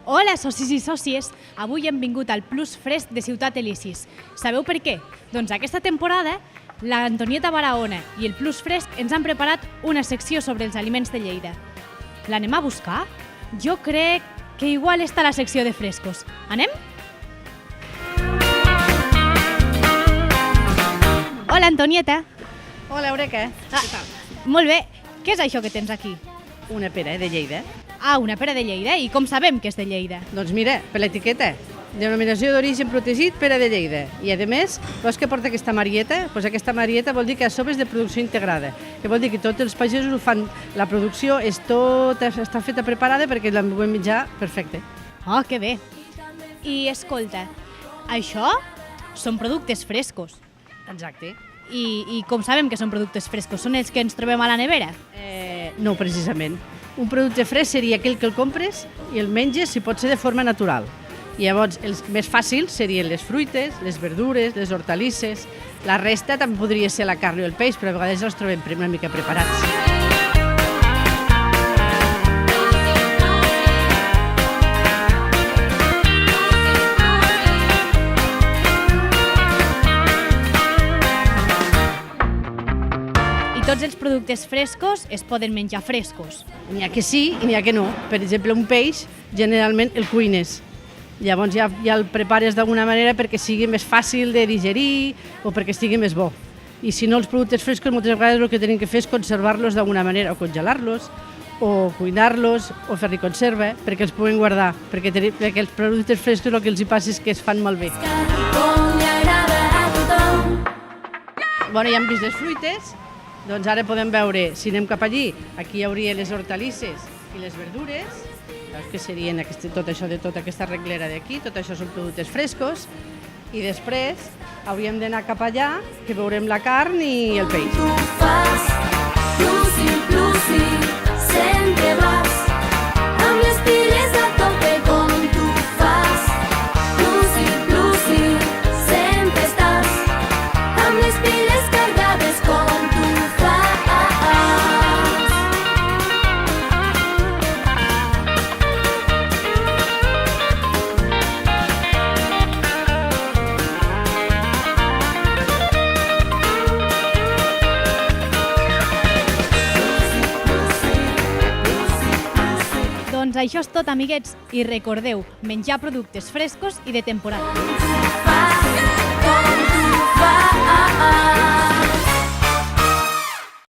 Hola, socis i sòcies! Avui hem vingut al Plus Fresc de Ciutat Elisis. Sabeu per què? Doncs aquesta temporada l'Antonieta Barahona i el Plus Fresc ens han preparat una secció sobre els aliments de Lleida. L'anem a buscar? Jo crec que igual està a la secció de frescos. Anem? Hola, Antonieta! Hola, Eureka. Molt bé. Què és això que tens aquí? Una pera de Lleida. Ah, una pera de Lleida. I com sabem que és de Lleida? Doncs mira, per l'etiqueta. Denominació d'origen protegit, pera de Lleida. I a més, veus que porta aquesta marieta? Doncs aquesta marieta vol dir que a sobre és de producció integrada. Que vol dir que tots els pagesos ho fan. La producció està feta preparada perquè la puguem menjar perfecte. Oh, que bé. I escolta, això són productes frescos. Exacte. I com sabem que són productes frescos? Són els que ens trobem a la nevera? No, precisament. Un producte fresc seria aquell que el compres i el menges, si pot ser de forma natural. I llavors, els més fàcils serien les fruites, les verdures, les hortalisses. La resta també podria ser la carn o el peix, però a vegades els trobem una mica preparats. Tots els productes frescos es poden menjar frescos. N'hi ha que sí i n'hi ha que no. Per exemple, un peix, generalment el cuines. Llavors ja el prepares d'alguna manera perquè sigui més fàcil de digerir o perquè estigui més bo. I si no, els productes frescos moltes vegades el que tenim que fer és conservar-los d'alguna manera, o congelar-los, o cuinar-los, o fer-hi conserva, perquè els puguem guardar. Perquè els productes frescos el que els hi passa és que es fan malbé. Bueno, ja hem vist les fruites. Doncs ara podem veure, si anem cap allí, aquí hi hauria les hortalisses i les verdures, que serien tot això de tota aquesta reglera d'aquí, tot això són productes frescos, i després hauríem d'anar cap allà, que veurem la carn i el peix. Tu fas, plusi, sempre vas, amb les piles a tope com tu fas. Plusi, sempre estàs, amb les piles cargades com tu fas. Doncs això és tot, amiguets, i recordeu, menjar productes frescos i de temporada.